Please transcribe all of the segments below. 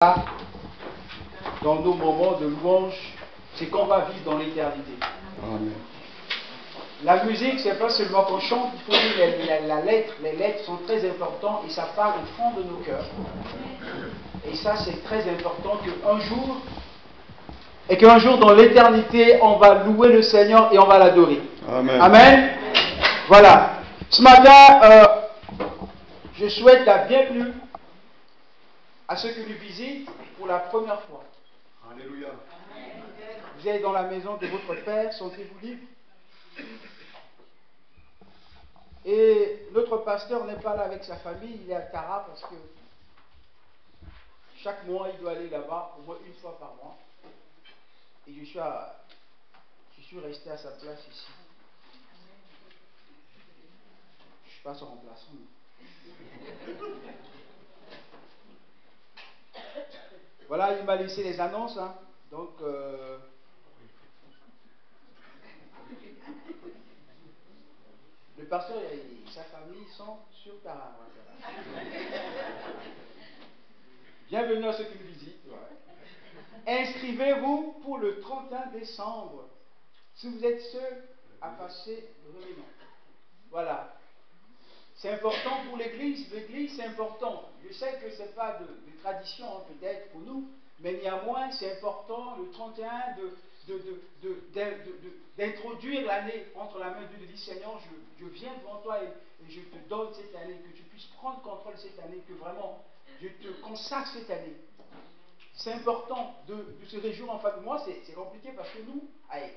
dans nos moments de louange, c'est qu'on va vivre dans l'éternité. La musique, c'est pas seulement qu'on chante, il faut lire la lettre. Les lettres sont très importantes et ça parle au fond de nos cœurs. Et ça, c'est très important qu'un jour dans l'éternité, on va louer le Seigneur et on va l'adorer. Amen. Amen. Voilà. Ce matin, je souhaite la bienvenue à ceux qui nous visitent pour la première fois. Alléluia. Vous êtes dans la maison de votre Père, sentez-vous libre. Et notre pasteur n'est pas là avec sa famille, il est à Tara parce que chaque mois il doit aller là-bas, au moins une fois par mois. Et je suis resté à sa place ici. Je ne suis pas son remplaçant. Voilà, il m'a laissé les annonces. Hein. Donc, le pasteur et sa famille sont sur Tara. Bienvenue à ceux qui nous visitent. Inscrivez-vous pour le 31 décembre. Si vous êtes seul à passer le réveillon. Voilà. C'est important pour l'Église. L'Église, c'est important. Je sais que ce n'est pas de tradition peut-être pour nous, mais néanmoins, c'est important le 31 d'introduire l'année entre la main de Dieu, de dire Seigneur, je viens devant toi et je te donne cette année, que tu puisses prendre contrôle cette année, que vraiment je te consacre cette année. C'est important de se réjouir en famille. Moi, c'est compliqué parce que nous,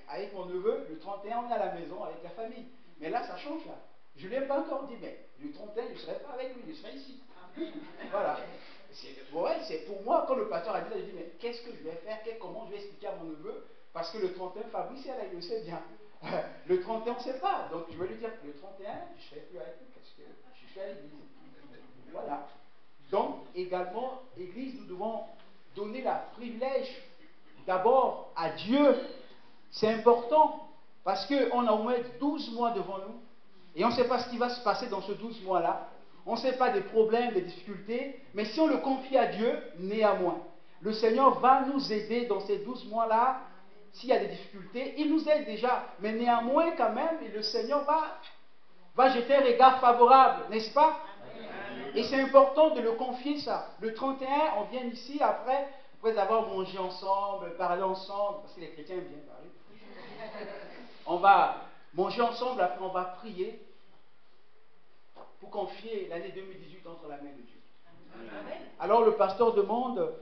avec mon neveu, le 31, on est à la maison avec la famille. Mais là, ça change là. Je ne l'ai pas encore dit, mais le 31, je ne serai pas avec lui, je serai ici. Voilà. C'est pour moi, quand le pasteur a dit ça, je dis, mais qu'est-ce que je vais faire, comment je vais expliquer à mon neveu? Parce que le 31, Fabrice est là, il le sait bien. Le 31, on ne sait pas. Donc, je vais lui dire que le 31, je ne serai plus avec lui parce que je suis à l'église. Voilà. Donc, également, Église, nous devons donner le privilège d'abord à Dieu. C'est important parce qu'on a au moins 12 mois devant nous et on ne sait pas ce qui va se passer dans ce 12 mois-là. On ne sait pas des problèmes, des difficultés, mais si on le confie à Dieu, néanmoins, le Seigneur va nous aider dans ces 12 mois-là. S'il y a des difficultés, il nous aide déjà, mais néanmoins quand même, le Seigneur va jeter un regard favorable, n'est-ce pas? Et c'est important de le confier ça. Le 31, on vient ici après avoir mangé ensemble, parlé ensemble, parce que les chrétiens aiment bien parler. On va manger ensemble, après on va prier pour confier l'année 2018 entre la main de Dieu. Alors le pasteur demande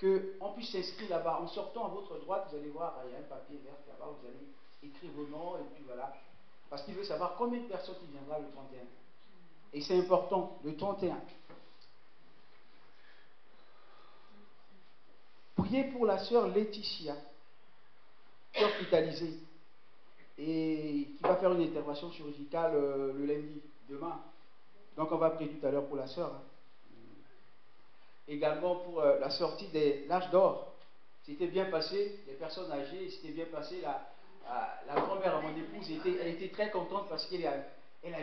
qu'on puisse s'inscrire là-bas. En sortant à votre droite, vous allez voir, il y a un papier vert là-bas, vous allez écrire vos noms, et puis voilà. Parce qu'il veut savoir combien de personnes qui viendra le 31. Et c'est important, le 31. Priez pour la sœur Laetitia, qui est hospitalisée et qui va faire une intervention chirurgicale le lundi, demain. Donc on va prier tout à l'heure pour la sœur. Hein. Également pour la sortie de l'âge d'or. C'était bien passé, les personnes âgées, c'était bien passé. La grand-mère à mon épouse, elle était très contente parce qu'elle a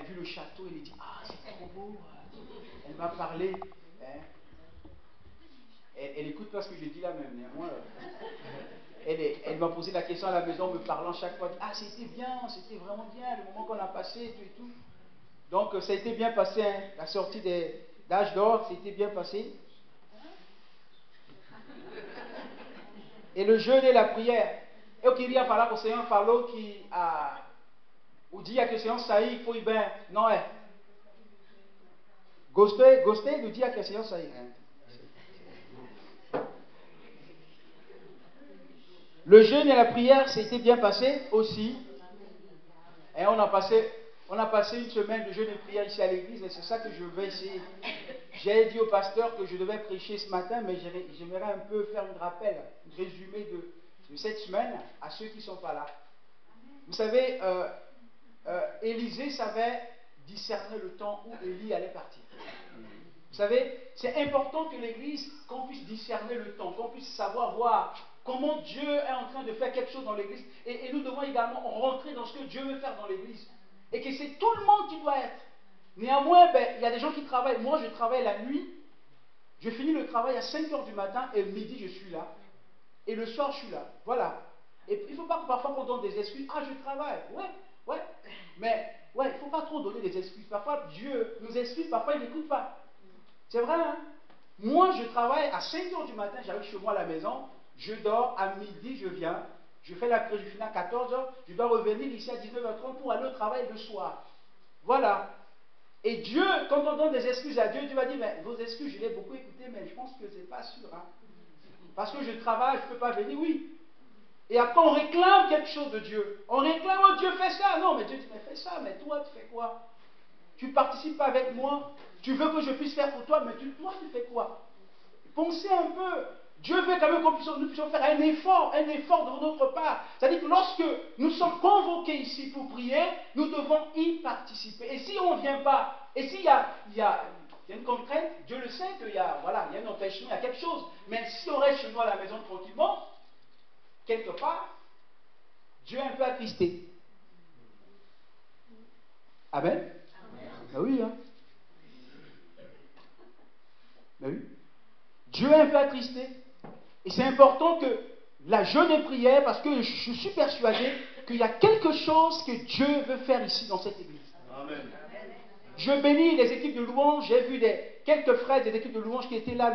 vu le château, elle a dit, ah c'est trop beau. Elle m'a parlé. Hein. Elle écoute pas ce que je dis là même. Néanmoins, elle m'a posé la question à la maison, me parlant chaque fois. Ah, c'était bien, c'était vraiment bien, le moment qu'on a passé, et tout et tout. Donc, ça a été bien passé, hein. La sortie d'âge d'or, c'était bien passé. Et le jeûne et la prière. Et au Kyria parla pour Seigneur Fallo qui a. Ou dit que Seigneur Saï, il faut y ben. Non, hein. Ghosté nous dit que Seigneur Saï. Le jeûne et la prière, c'était bien passé aussi. Et on a passé une semaine de jeûne et de prière ici à l'église, et c'est ça que je vais essayer. J'ai dit au pasteur que je devais prêcher ce matin, mais j'aimerais un peu faire un rappel, un résumé de cette semaine à ceux qui ne sont pas là. Vous savez, Élisée savait discerner le temps où Élie allait partir. Vous savez, c'est important que l'église, qu'on puisse discerner le temps, qu'on puisse savoir voir comment Dieu est en train de faire quelque chose dans l'église. Et nous devons également rentrer dans ce que Dieu veut faire dans l'église. Et que c'est tout le monde qui doit être. Néanmoins, il y a des gens qui travaillent. Moi, je travaille la nuit. Je finis le travail à 5 heures du matin et midi, je suis là. Et le soir, je suis là. Voilà. Et il ne faut pas que parfois qu'on donne des excuses. Ah, je travaille. Ouais, ouais. Mais, ouais, il ne faut pas trop donner des excuses. Parfois, Dieu nous excuse, parfois, il n'écoute pas. C'est vrai, hein? Moi, je travaille à 5 heures du matin, j'arrive chez moi à la maison, je dors, à midi, je viens, je fais la prière, je finis à 14 heures, je dois revenir ici à 19h30 pour aller au travail le soir. Voilà. Et Dieu, quand on donne des excuses à Dieu, Dieu va dire, mais vos excuses, je l'ai beaucoup écouté, mais je pense que ce n'est pas sûr. Hein? Parce que je travaille, je ne peux pas venir, oui. Et après, on réclame quelque chose de Dieu. On réclame, oh Dieu, fais ça. Non, mais Dieu dit, mais fais ça, mais toi, tu fais quoi? Tu ne participes pas avec moi. Tu veux que je puisse faire pour toi, mais toi, tu fais quoi? Pensez un peu. Dieu veut quand même que nous puissions faire un effort de notre part. C'est-à-dire que lorsque nous sommes convoqués ici pour prier, nous devons y participer. Et si on ne vient pas, et s'il y a une contrainte, Dieu le sait qu'il y a, voilà, il y a un empêchement, il y a quelque chose. Mais si on reste chez nous à la maison tranquillement, quelque part, Dieu est un peu attristé. Amen? Amen. Ben oui, hein? Ben oui. Dieu est un peu attristé. Et c'est important que la jeûne et prière, parce que je suis persuadé qu'il y a quelque chose que Dieu veut faire ici dans cette église. Amen. Je bénis les équipes de louange. J'ai vu quelques frères des équipes de louange qui étaient là.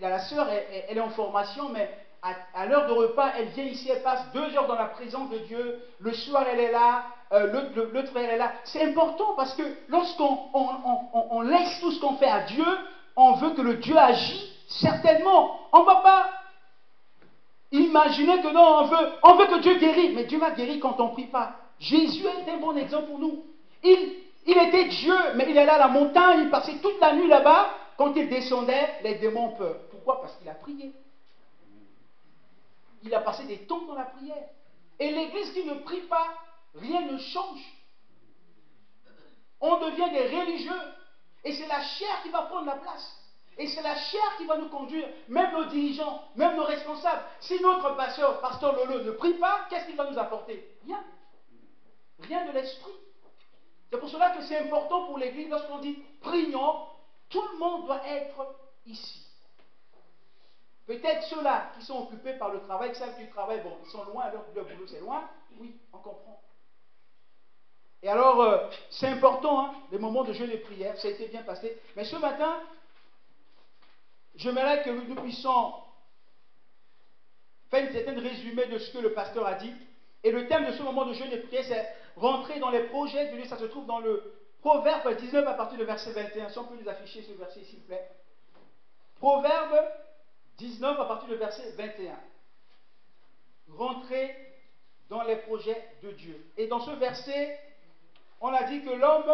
La sœur, elle est en formation, mais à l'heure de repas, elle vient ici, elle passe 2 heures dans la présence de Dieu. Le soir, elle est là. L'autre frère est là. C'est important parce que lorsqu'on on laisse tout ce qu'on fait à Dieu, on veut que le Dieu agisse certainement. On ne va pas imaginez que non, on veut que Dieu guérisse, mais Dieu va guérir quand on ne prie pas. Jésus est un bon exemple pour nous. Il était Dieu, mais il allait à la montagne, il passait toute la nuit là-bas. Quand il descendait, les démons ont peur. Pourquoi? Parce qu'il a prié. Il a passé des temps dans la prière. Et l'église qui ne prie pas, rien ne change. On devient des religieux. Et c'est la chair qui va prendre la place. Et c'est la chair qui va nous conduire, même nos dirigeants, même nos responsables. Si notre pasteur Lolo ne prie pas, qu'est-ce qu'il va nous apporter? Rien. Rien de l'esprit. C'est pour cela que c'est important pour l'église, lorsqu'on dit prions, tout le monde doit être ici. Peut-être ceux-là qui sont occupés par le travail, qui savent qu'ils travaillent, bon, ils sont loin, leur boulot c'est loin, oui, on comprend. Et alors, c'est important, hein, les moments de jeûne et prière, ça a été bien passé. Mais ce matin, j'aimerais que nous puissions faire une certaine résumé de ce que le pasteur a dit. Et le thème de ce moment de jeûne et prière, c'est rentrer dans les projets de Dieu. Ça se trouve dans le Proverbe 19 à partir du verset 21. Si on peut nous afficher ce verset, s'il vous plaît. Proverbe 19 à partir du verset 21. Rentrer dans les projets de Dieu. Et dans ce verset, on a dit que l'homme,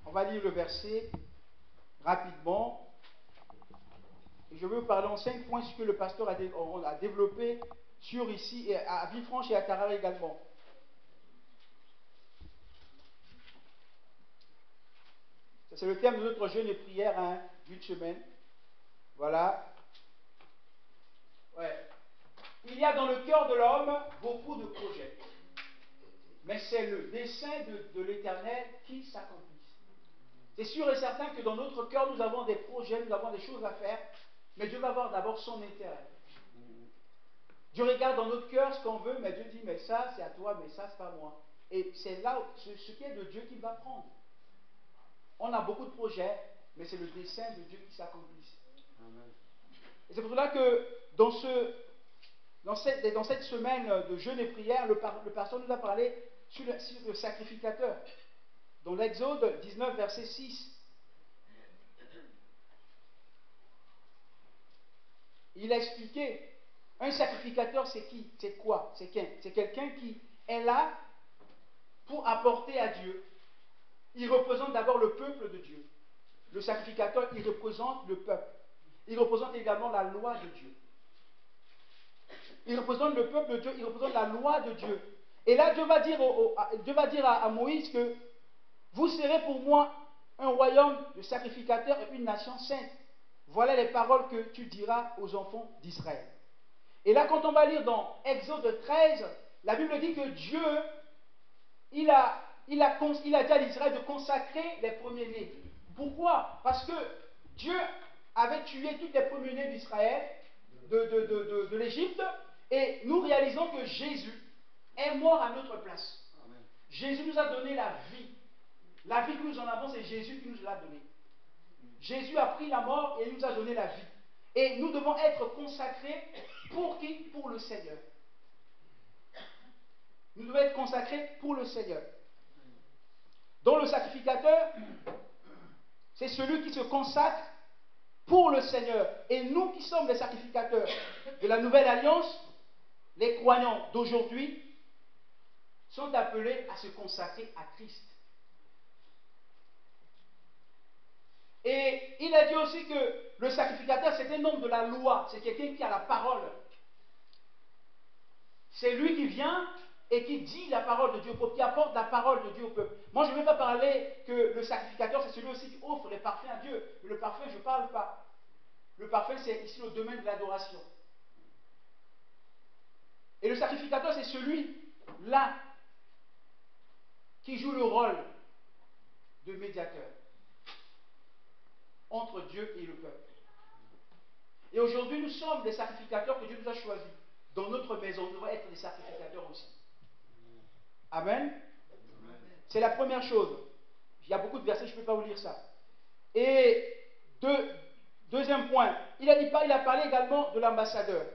on va lire le verset rapidement. Je vais vous parler en 5 points ce que le pasteur a développé sur ici, et à Villefranche et à Tarare également. C'est le thème de notre jeûne et prière, hein, d'une semaine. Voilà. Ouais. Il y a dans le cœur de l'homme beaucoup de projets. Mais c'est le dessein de l'Éternel qui s'accomplit. C'est sûr et certain que dans notre cœur, nous avons des projets, nous avons des choses à faire, mais Dieu va voir d'abord son intérêt. Dieu regarde dans notre cœur ce qu'on veut, mais Dieu dit, mais ça c'est à toi, mais ça c'est pas moi. Et c'est là ce qui est de Dieu qu'il va prendre. On a beaucoup de projets, mais c'est le dessein de Dieu qui s'accomplisse. Et c'est pour cela que dans cette semaine de jeûne et prière, le pasteur nous a parlé sur le sacrificateur. Dans l'Exode 19, verset 6. Il a expliqué, un sacrificateur c'est qui? C'est quoi? C'est quelqu'un qui est là pour apporter à Dieu. Il représente d'abord le peuple de Dieu. Le sacrificateur, il représente le peuple. Il représente également la loi de Dieu. Il représente le peuple de Dieu, il représente la loi de Dieu. Et là, Dieu va dire à Moïse que vous serez pour moi un royaume de sacrificateurs et une nation sainte. Voilà les paroles que tu diras aux enfants d'Israël. Et là, quand on va lire dans Exode 13, la Bible dit que Dieu, il il a dit à l'Israël de consacrer les premiers-nés. Pourquoi? Parce que Dieu avait tué tous les premiers-nés d'Israël, de l'Égypte, et nous réalisons que Jésus est mort à notre place. Amen. Jésus nous a donné la vie. La vie que nous en avons, c'est Jésus qui nous l'a donnée. Jésus a pris la mort et nous a donné la vie. Et nous devons être consacrés pour qui? Pour le Seigneur. Nous devons être consacrés pour le Seigneur. Donc le sacrificateur, c'est celui qui se consacre pour le Seigneur. Et nous qui sommes les sacrificateurs de la nouvelle alliance, les croyants d'aujourd'hui, sont appelés à se consacrer à Christ. Et il a dit aussi que le sacrificateur, c'est un homme de la loi, c'est quelqu'un qui a la parole. C'est lui qui vient et qui dit la parole de Dieu au peuple, qui apporte la parole de Dieu au peuple. Moi, je ne vais pas parler que le sacrificateur, c'est celui aussi qui offre les parfums à Dieu. Mais le parfum, je ne parle pas. Le parfum, c'est ici le domaine de l'adoration. Et le sacrificateur, c'est celui-là qui joue le rôle de médiateur entre Dieu et le peuple. Et aujourd'hui, nous sommes des sacrificateurs que Dieu nous a choisis. Dans notre maison, nous devons être des sacrificateurs aussi. Amen. C'est la première chose. Il y a beaucoup de versets, je ne peux pas vous lire ça. Et deuxième point, il a parlé également de l'ambassadeur.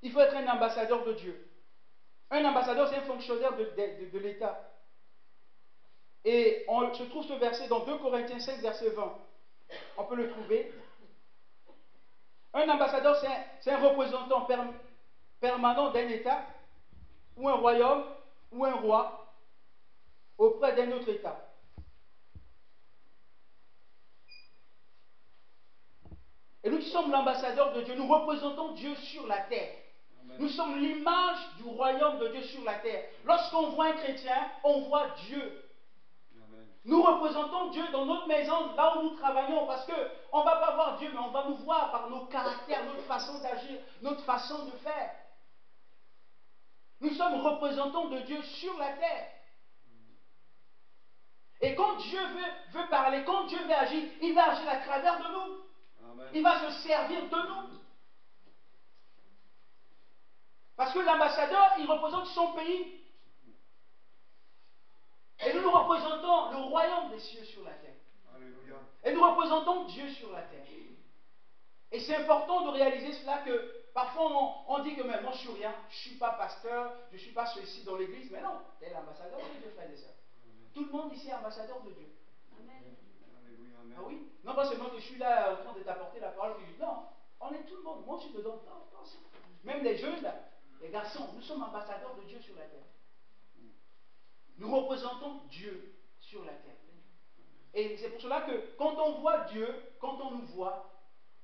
Il faut être un ambassadeur de Dieu. Un ambassadeur, c'est un fonctionnaire de l'État. Et on se trouve ce verset dans 2 Corinthiens 5, verset 20. On peut le trouver. Un ambassadeur, c'est un représentant permanent d'un État, ou un royaume, ou un roi, auprès d'un autre État. Et nous qui sommes l'ambassadeur de Dieu, nous représentons Dieu sur la terre. Amen. Nous sommes l'image du royaume de Dieu sur la terre. Lorsqu'on voit un chrétien, on voit Dieu. Amen. Nous représentons Dieu dans notre maison, là où nous travaillons, parce qu'on ne va pas voir Dieu, mais on va nous voir par nos caractères, notre façon d'agir, notre façon de faire. Nous sommes représentants de Dieu sur la terre. Et quand Dieu veut parler, quand Dieu veut agir, il va agir à travers de nous. Amen. Il va se servir de nous. Parce que l'ambassadeur, il représente son pays. Et nous représentons le royaume des cieux sur la terre. Alléluia. Et nous représentons Dieu sur la terre. Et c'est important de réaliser cela que parfois on dit que mais moi je suis rien, je ne suis pas pasteur, je ne suis pas ceci dans l'église. Mais non, tu es l'ambassadeur de Dieu, frères et sœurs. Tout le monde ici est ambassadeur de Dieu. Amen. Ah oui? Non pas seulement que je suis là en train de t'apporter la parole, non, on est tout le monde. Moi je suis dedans. Même les jeunes là, les garçons, nous sommes ambassadeurs de Dieu sur la terre. Nous représentons Dieu sur la terre. Et c'est pour cela que quand on voit Dieu, quand on nous voit,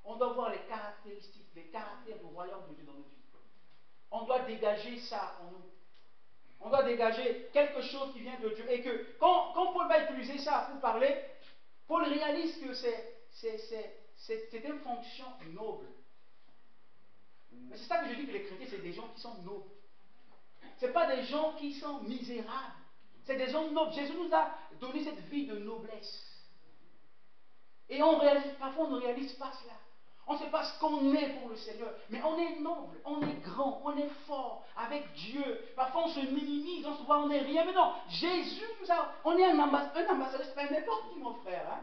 on doit voir les caractéristiques, les caractères du royaume de Dieu dans notre vie. On doit dégager ça en nous. On doit dégager quelque chose qui vient de Dieu. Et que quand Paul va utiliser ça pour parler, Paul réalise que c'est une fonction noble. Mais c'est ça que je dis que les chrétiens, c'est des gens qui sont nobles. Ce n'est pas des gens qui sont misérables. C'est des gens nobles. Jésus nous a donné cette vie de noblesse. Et parfois on ne réalise pas cela. On ne sait pas ce qu'on est pour le Seigneur. Mais on est noble, on est grand, on est fort avec Dieu. Parfois on se minimise, on se voit, on n'est rien. Mais non, Jésus on est un ambassadeur, c'est pas n'importe qui, mon frère. Hein?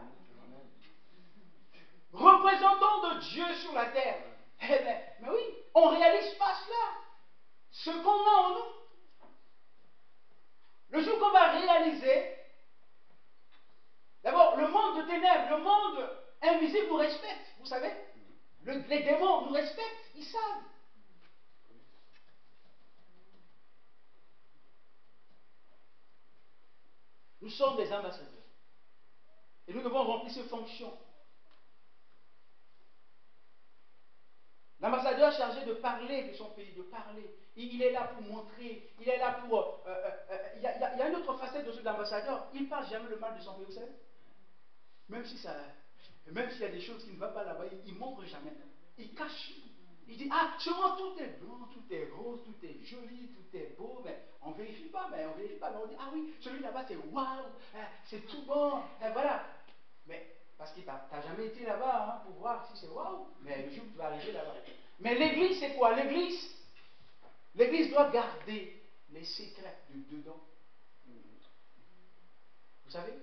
Représentant de Dieu sur la terre. Eh bien, mais oui, on ne réalise pas cela. Ce qu'on a en nous. Le jour qu'on va réaliser, d'abord, le monde de ténèbres, le monde invisible nous respecte, vous savez. Les démons nous respectent, ils savent. Nous sommes des ambassadeurs. Et nous devons remplir ces fonctions. L'ambassadeur est chargé de parler de son pays, de parler. Il est là pour montrer, il est là pour... Il y a une autre facette de ce ambassadeur. Il ne parle jamais le mal de son pays, vous savez. Même s'il y a des choses qui ne vont pas là-bas, il ne montre jamais. Il cache. Il dit, ah, seulement tout est blanc, tout est rose, tout est joli, tout est beau, mais on ne vérifie pas, mais on dit, ah oui, celui là-bas c'est waouh, c'est tout bon, voilà. Mais, parce que tu n'as jamais été là-bas pour voir si c'est waouh, mais le jour où tu vas arriver là-bas. Mais l'église, c'est quoi? L'église doit garder les secrets de dedans. Vous savez?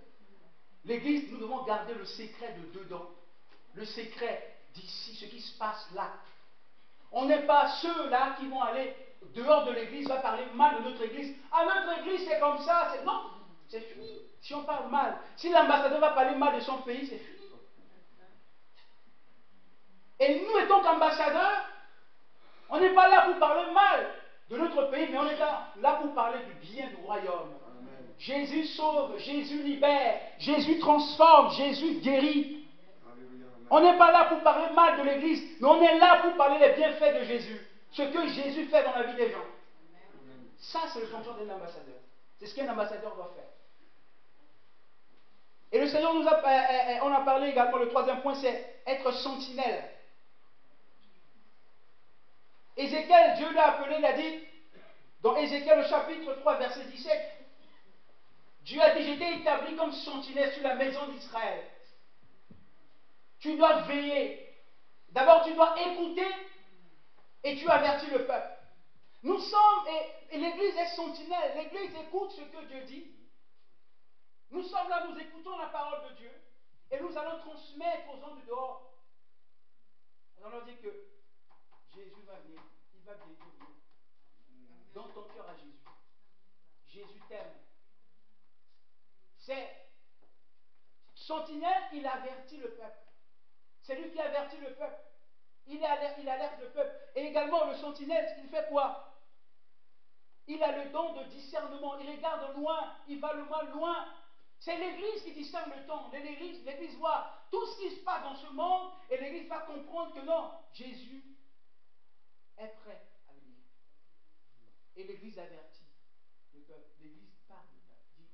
L'église, nous devons garder le secret de dedans. Le secret d'ici, ce qui se passe là. On n'est pas ceux-là qui vont aller dehors de l'église, va parler mal de notre église. Ah, notre église, c'est comme ça. Non, c'est fini. Si on parle mal, si l'ambassadeur va parler mal de son pays, c'est fini. Et nous, étant qu'ambassadeurs, on n'est pas là pour parler mal de notre pays, mais on est là pour parler du bien du royaume. Amen. Jésus sauve, Jésus libère, Jésus transforme, Jésus guérit. On n'est pas là pour parler mal de l'église, mais on est là pour parler les bienfaits de Jésus. Ce que Jésus fait dans la vie des gens. Ça, c'est le fonction d'un ambassadeur. C'est ce qu'un ambassadeur doit faire. Et le Seigneur on a parlé également, le troisième point, c'est être sentinelle. Ézéchiel, Dieu l'a appelé, il a dit, dans Ézéchiel au chapitre 3, verset 17, Dieu a dit, j'étais établi comme sentinelle sur la maison d'Israël. Tu dois veiller. D'abord, tu dois écouter et tu avertis le peuple. Nous sommes, et l'Église est sentinelle, l'Église écoute ce que Dieu dit. Nous sommes là, nous écoutons la parole de Dieu et nous allons transmettre aux gens du dehors. Nous allons dire que Jésus va venir, il va bientôt venir. Donne ton cœur à Jésus. Jésus t'aime. C'est sentinelle, il avertit le peuple. C'est lui qui avertit le peuple. Il alerte le peuple. Et également, le sentinelle, il fait quoi? Il a le don de discernement. Il regarde loin. Il va le moins loin. C'est l'Église qui discerne le temps. L'Église voit tout ce qui se passe dans ce monde et l'Église va comprendre que non, Jésus est prêt à venir. Et l'Église avertit le peuple. L'Église parle au peuple. Dit,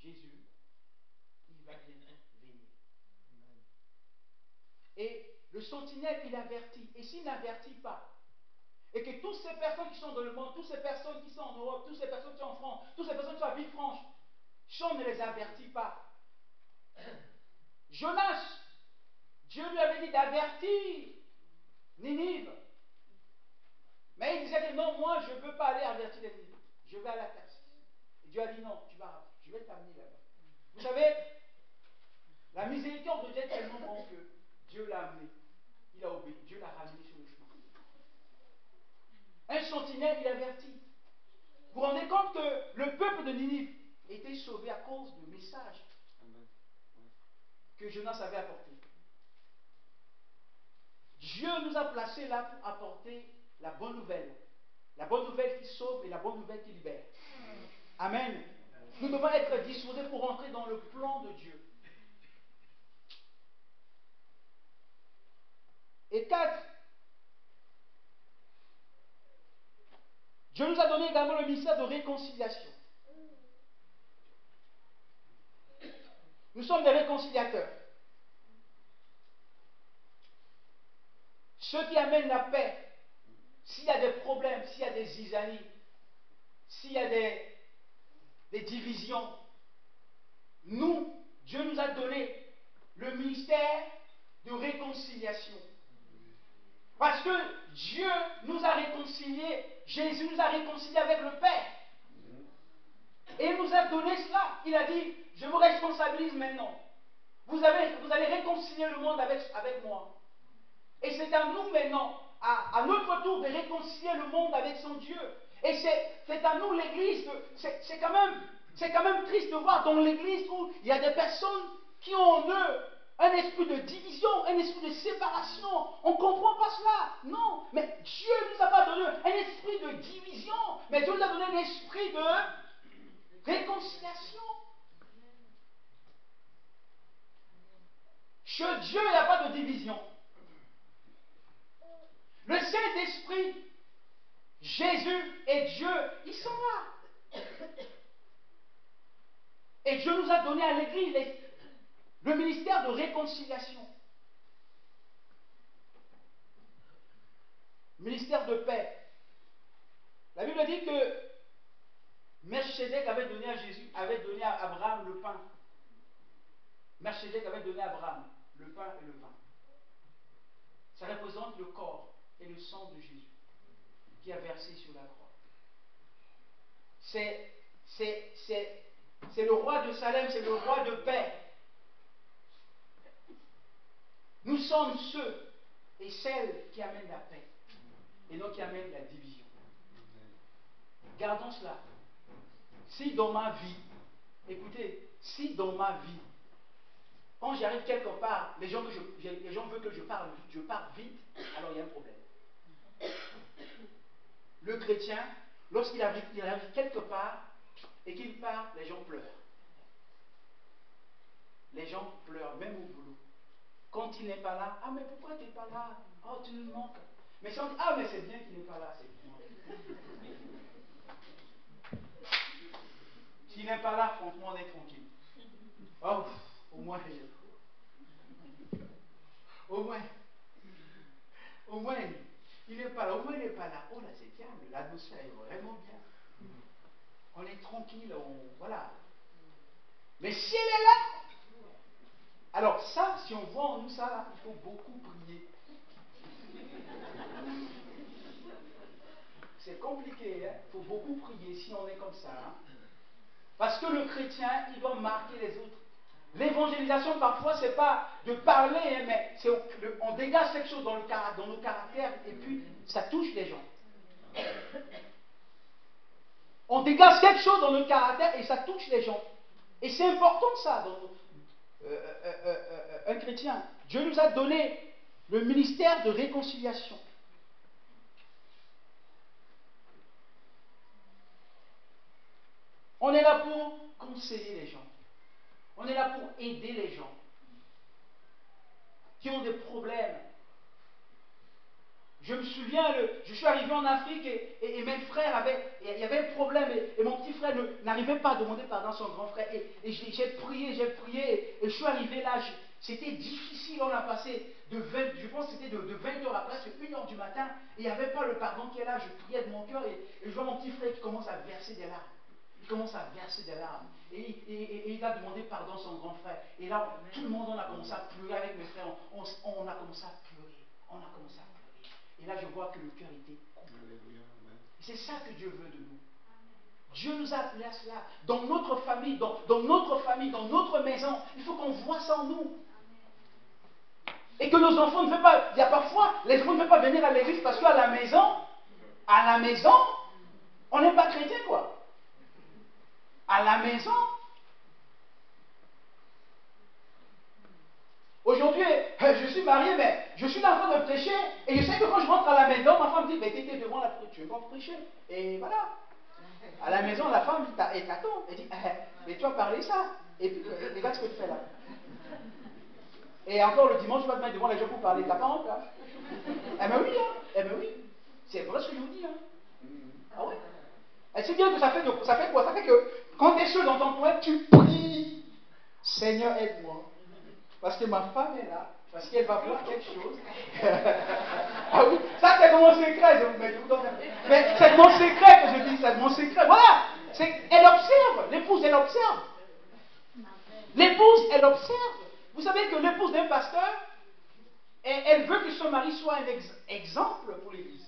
Jésus, il va bientôt venir. Et le sentinelle, il avertit. Et s'il n'avertit pas, et que toutes ces personnes qui sont dans le monde, toutes ces personnes qui sont en Europe, toutes ces personnes qui sont en France, toutes ces personnes qui sont à Villefranche, si on ne les avertit pas, Jonas, Dieu lui avait dit d'avertir Ninive. Mais il disait que non, moi je ne veux pas aller avertir les Ninive. Je vais aller à Tarsis. Et Dieu a dit non, je vais t'amener là-bas. Vous savez, la miséricorde de Dieu est tellement bon que Dieu l'a amené. Il a obéi. Dieu l'a ramené sur le chemin. Un sentinelle, il avertit. Vous vous rendez compte que le peuple de Ninive était sauvé à cause du message que Jonas avait apporté. Dieu nous a placés là pour apporter la bonne nouvelle. La bonne nouvelle qui sauve et la bonne nouvelle qui libère. Amen. Nous devons être disposés pour entrer dans le plan de Dieu. Et 4, Dieu nous a donné également le ministère de réconciliation. Nous sommes des réconciliateurs. Ceux qui amènent la paix. S'il y a des problèmes, s'il y a des zizanies, s'il y a des divisions, Dieu nous a donné le ministère de réconciliation. Parce que Dieu nous a réconciliés, Jésus nous a réconciliés avec le Père. Et il nous a donné cela. Il a dit, je vous responsabilise maintenant. Vous allez réconcilier le monde avec moi. Et c'est à nous maintenant, à notre tour, de réconcilier le monde avec son Dieu. Et c'est à nous, l'Église, c'est quand même triste de voir dans l'Église où il y a des personnes qui ont en eux un esprit de division, un esprit de séparation. On ne comprend pas cela. Non, mais Dieu ne nous a pas donné un esprit de division, mais Dieu nous a donné un esprit de réconciliation. Chez Dieu, il n'y a pas de division. Le Saint-Esprit, Jésus et Dieu, ils sont là. Et Dieu nous a donné à l'Église le ministère de réconciliation. Ministère de paix. La Bible dit que Melchizedek avait donné à Jésus, avait donné à Abraham le pain. Melchizedek avait donné à Abraham le pain et le vin. Ça représente le corps et le sang de Jésus qui a versé sur la croix. C'est le roi de Salem, c'est le roi de paix. Nous sommes ceux et celles qui amènent la paix et non qui amènent la division. Gardons cela. Si dans ma vie, écoutez, si dans ma vie, quand j'arrive quelque part, les gens veulent que je pars vite, alors il y a un problème. Le chrétien, lorsqu'il arrive quelque part et qu'il part, les gens pleurent. Les gens pleurent, même au boulot. Quand il n'est pas là, ah mais pourquoi tu n'es pas là? Oh, tu nous manques. Mais si on dit, ah mais c'est bien qu'il n'est pas là, c'est bien. S'il n'est pas là, franchement, on est tranquille. Oh, au moins, il n'est pas là, au moins il n'est pas là. Oh là, c'est calme, l'atmosphère est vraiment bien. On est tranquille, voilà. Mais si elle est là, alors ça, si on voit en nous ça, là, il faut beaucoup prier. C'est compliqué, hein? Il faut beaucoup prier si on est comme ça. Hein? Parce que le chrétien, il doit marquer les autres. L'évangélisation, parfois, c'est pas de parler, hein, mais on dégage quelque chose dans nos caractères et puis ça touche les gens. On dégage quelque chose dans notre caractère et ça touche les gens. Et c'est important ça. Un chrétien, Dieu nous a donné le ministère de réconciliation. On est là pour conseiller les gens. On est là pour aider les gens qui ont des problèmes. Je me souviens, je suis arrivé en Afrique et mes frères il y avait un problème et mon petit frère n'arrivait pas à demander pardon à son grand frère. Et j'ai prié et je suis arrivé là. C'était difficile, on a passé je pense que c'était de 20h à presque 1h du matin et il n'y avait pas le pardon qui est là. Je priais de mon cœur et je vois mon petit frère qui commence à verser des larmes. Il commence à verser des larmes. Et il a demandé pardon à son grand frère. Et là, tout le monde, on a commencé à pleurer avec mes frères. On a commencé à pleurer. On a commencé à pleurer. Et là, je vois que le cœur était coupé. C'est ça que Dieu veut de nous. Dieu nous a appelés à cela. Dans notre famille, dans notre maison, il faut qu'on voit ça en nous. Et que nos enfants ne veulent pas. Il y a parfois, les enfants ne veulent pas venir à l'église parce qu'à la maison, on n'est pas chrétien, quoi. À la maison. Aujourd'hui, je suis marié, mais je suis là en train de prêcher, et je sais que quand je rentre à la maison, ma femme dit, mais t'étais devant la prêche, tu veux pas prêcher. Et voilà. À la maison, la femme t'attend. Elle dit, mais tu as parlé ça. Et puis, regarde ce que tu fais là. Et encore le dimanche, tu vas te mettre devant les gens pour parler. T'as pas honte, là? Eh ben oui, hein. Eh ben oui. C'est vrai ce que je vous dis, hein. Ah oui. Et c'est bien que ça fait quoi? Ça fait que quand tu es seul dans ton coin, tu pries. Seigneur, aide-moi. Parce que ma femme est là. Parce qu'elle va voir quelque chose. Ah oui, ça c'est mon secret, je vous mets. Mais c'est mon secret que je dis, c'est mon secret. Voilà. Elle observe. L'épouse, elle observe. L'épouse, elle observe. Vous savez que l'épouse d'un pasteur, elle veut que son mari soit un exemple pour l'église.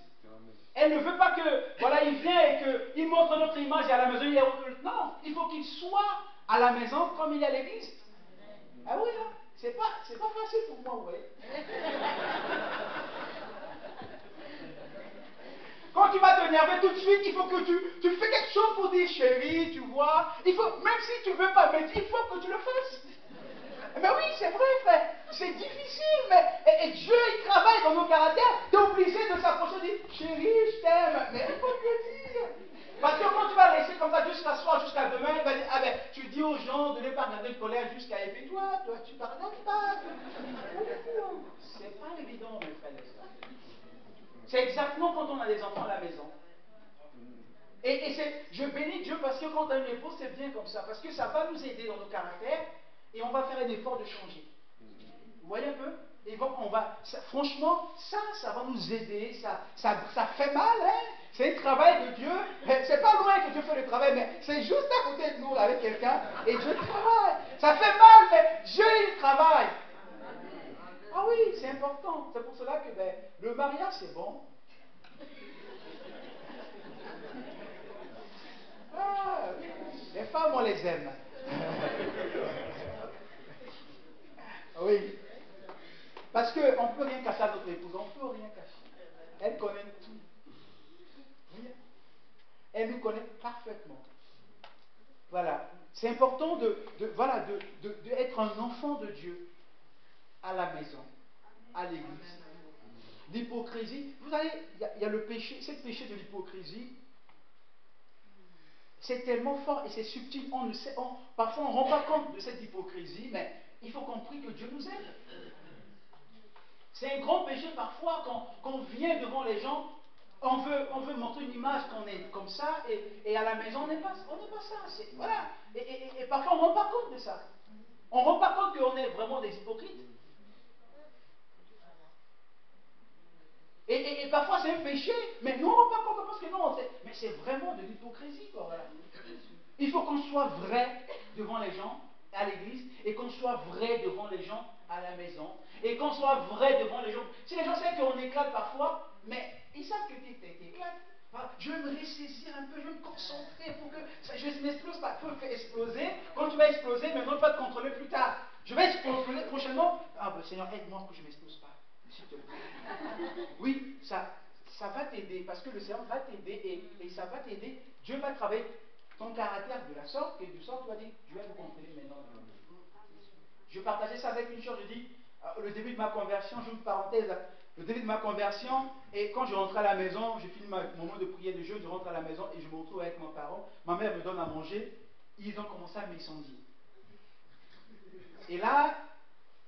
Elle ne veut pas que, voilà, il vient et qu'il montre notre image et à la maison il est autre. Non, il faut qu'il soit à la maison comme il est à l'église. Ah oui, hein? C'est pas facile pour moi, vous voyez. Quand tu vas t'énerver tout de suite, il faut que tu fais quelque chose pour dire chérie, tu vois. Même si tu ne veux pas me dire, il faut que tu le fasses. Mais oui, c'est vrai, frère. C'est difficile, mais et Dieu, il travaille dans nos caractères. Tu es obligé de s'approcher et dire chérie, je t'aime. Mais il faut le dire. Parce que quand tu vas laisser comme ça jusqu'à soir, jusqu'à demain, il va dire, ah ben, tu dis aux gens de ne pas regarder le colère jusqu'à et puis toi, tu ne pardonnes pas. C'est pas évident, mes frères et sœurs. C'est exactement quand on a des enfants à la maison. Et je bénis Dieu parce que quand on a une épouse, c'est bien comme ça. Parce que ça va nous aider dans nos caractères et on va faire un effort de changer. Vous voyez un peu? Et on franchement, ça va nous aider, ça fait mal, hein? C'est un travail de Dieu. C'est pas loin que Dieu fait le travail, mais c'est juste à côté de nous avec quelqu'un et Dieu travaille. Ça fait mal, mais Dieu il travaille. Ah oui, c'est important. C'est pour cela que le mariage c'est bon. Ah, les femmes on les aime. Oui. Parce qu'on ne peut rien cacher à notre épouse, on ne peut rien cacher. Elle connaît tout. Rien. Elle nous connaît parfaitement. Voilà. C'est important d'être un enfant de Dieu à la maison, à l'église. L'hypocrisie, vous savez, il y a le péché, ce péché de l'hypocrisie, c'est tellement fort et c'est subtil. Parfois on ne rend pas compte de cette hypocrisie, mais il faut qu'on prie que Dieu nous aide. C'est un grand péché parfois quand on vient devant les gens, on veut montrer une image qu'on est comme ça, et à la maison on n'est pas ça. Voilà. Et parfois on ne rend pas compte de ça. On ne rend pas compte qu'on est vraiment des hypocrites. Et parfois c'est un péché, mais nous on ne rend pas compte parce que non, mais c'est vraiment de l'hypocrisie. Voilà. Il faut qu'on soit vrai devant les gens à l'église et qu'on soit vrai devant les gens à la maison et qu'on soit vrai devant les gens. Si les gens savent qu'on éclate parfois, mais ils savent que tu éclates. Je vais me ressaisir un peu, je vais me concentrer pour que je ne m'explose pas. Il faut faire exploser. Quand tu vas exploser, maintenant tu vas te contrôler plus tard. Je vais exploser prochainement. Ah ben Seigneur, aide-moi que je ne m'explose pas. S'il te plaît. Oui, ça va t'aider parce que le Seigneur va t'aider et ça va t'aider. Dieu va travailler ton caractère de la sorte que du sort tu vas dire, je vais vous contrôler maintenant. Je partageais ça avec une chose, je dis, le début de ma conversion, j'ouvre une parenthèse, le début de ma conversion, et quand je rentrais à la maison, je finis mon moment de prière de jeûne, je rentre à la maison et je me retrouve avec mes parents, ma mère me donne à manger, ils ont commencé à m'incendier. Et là,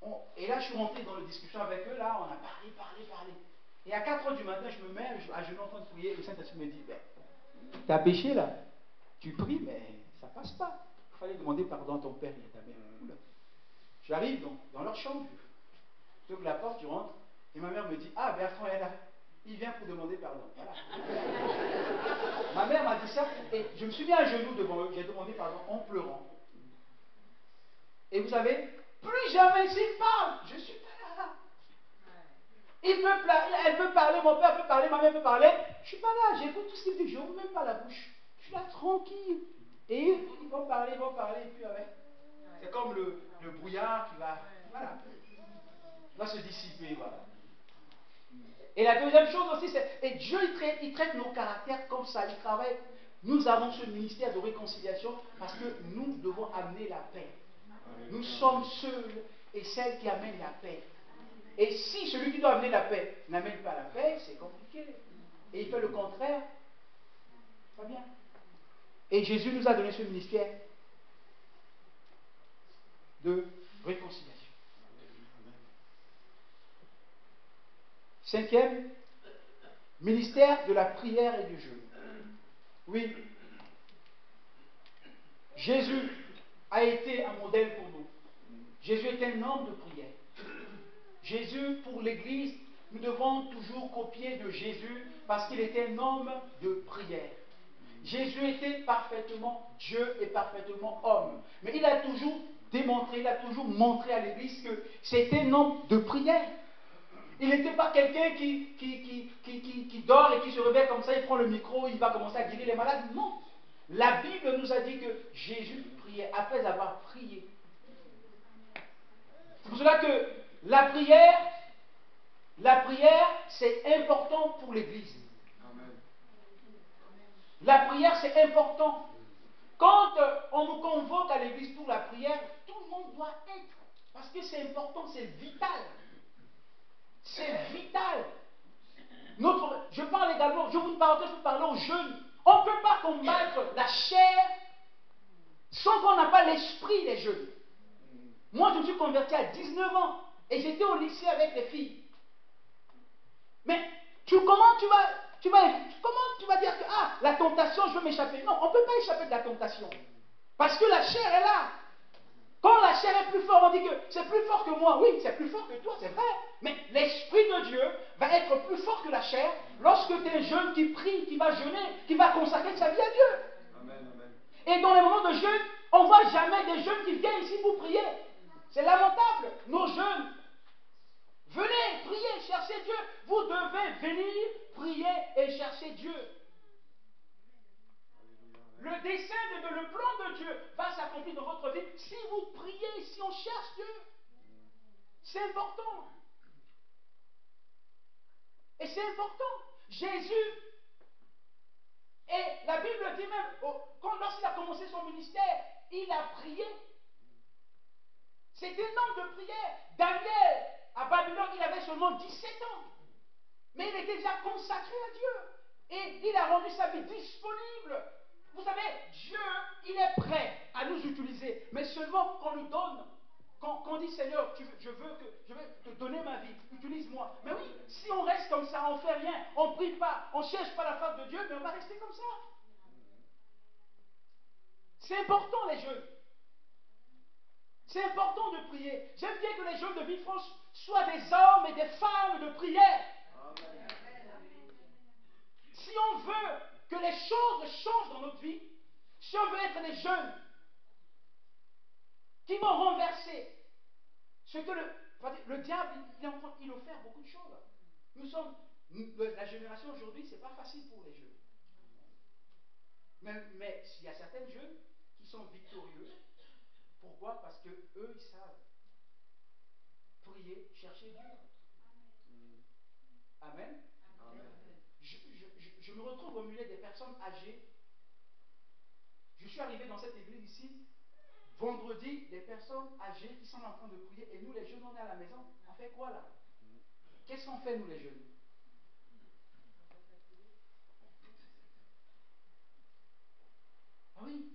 je suis rentré dans la discussion avec eux, là, on a parlé. Et à 4 h du matin, je me mets à genoux en train de prier, le Saint-Esprit me dit, t'as péché là, tu pries, mais ça passe pas. Il fallait demander pardon à ton père et à ta mère. J'arrive dans leur chambre, je ouvre la porte, je rentre, et ma mère me dit, ah, Bertrand est là. Il vient pour demander pardon. Voilà. Ma mère m'a dit ça, et je me suis mis à genoux devant eux, j'ai demandé pardon en pleurant. Et vous savez, plus jamais s'il parle, je suis pas là. Elle peut parler, mon père peut parler, ma mère peut parler, je suis pas là, j'écoute tout ce qu'il dit, je n'ouvre même pas la bouche. Je suis là tranquille. Et ils vont parler, et puis avec. C'est comme le brouillard qui va se dissiper, voilà. Et la deuxième chose aussi, et Dieu il traite nos caractères comme ça, il travaille. Nous avons ce ministère de réconciliation parce que nous devons amener la paix. Nous sommes ceux et celles qui amènent la paix. Et si celui qui doit amener la paix n'amène pas la paix, c'est compliqué. Et il fait le contraire, pas bien. Et Jésus nous a donné ce ministère de réconciliation. Cinquième, ministère de la prière et du jeûne. Oui, Jésus a été un modèle pour nous. Jésus est un homme de prière. Jésus, pour l'Église, nous devons toujours copier de Jésus parce qu'il était un homme de prière. Jésus était parfaitement Dieu et parfaitement homme. Mais il a toujours démontré, il a toujours montré à l'Église que c'était un homme de prière. Il n'était pas quelqu'un qui dort et qui se réveille comme ça, il prend le micro, il va commencer à guérir les malades. Non. La Bible nous a dit que Jésus priait après avoir prié. C'est pour cela que la prière, c'est important pour l'Église. La prière, c'est important. Quand on nous convoque à l'Église pour la prière, tout le monde doit être. Parce que c'est important, c'est vital. C'est vital. Je parle également, je vous parler aux jeunes. On ne peut pas combattre la chair sans qu'on n'a pas l'esprit des jeunes. Moi, je me suis converti à 19 ans et j'étais au lycée avec des filles. Mais comment tu vas dire que la tentation, je veux m'échapper? Non, on ne peut pas échapper de la tentation. Parce que la chair est là. Quand la chair est plus forte, on dit que c'est plus fort que moi. Oui, c'est plus fort que toi, c'est vrai. Mais l'Esprit de Dieu va être plus fort que la chair lorsque tu es un jeune qui prie, qui va jeûner, qui va consacrer sa vie à Dieu. Amen, amen. Et dans les moments de jeûne, on ne voit jamais des jeunes qui viennent ici pour prier. C'est lamentable. Nos jeunes, venez prier, cherchez Dieu. Vous devez venir prier et chercher Dieu. Le dessein le plan de Dieu va s'accomplir dans votre vie si vous priez, si on cherche Dieu. C'est important. Et c'est important. Jésus, et la Bible dit même, lorsqu'il a commencé son ministère, il a prié. C'était un homme de prière. Daniel, à Babylone, il avait seulement 17 ans. Mais il était déjà consacré à Dieu. Et il a rendu sa vie disponible. Vous savez, Dieu, il est prêt à nous utiliser. Mais seulement qu'on lui donne. Quand on dit Seigneur, je veux te donner ma vie, utilise-moi. Mais oui, si on reste comme ça, on ne fait rien, on ne prie pas, on ne cherche pas la face de Dieu, mais on va rester comme ça. C'est important les jeunes. C'est important de prier. J'aime bien que les jeunes de Villefranche soient des hommes et des femmes de prière. Amen. Si on veut que les choses changent dans notre vie, si on veut être des jeunes qui vont renverser ce que le diable, il offre beaucoup de choses. La génération aujourd'hui, ce n'est pas facile pour les jeunes. Mais il y a certains jeunes qui sont victorieux. Pourquoi? Parce que eux, ils savent prier, chercher Dieu. Amen. Amen. Je me retrouve au milieu des personnes âgées. Je suis arrivé dans cette église ici, vendredi, des personnes âgées qui sont en train de prier, et nous les jeunes, on est à la maison. On fait quoi là? Qu'est-ce qu'on fait nous les jeunes? Ah oui.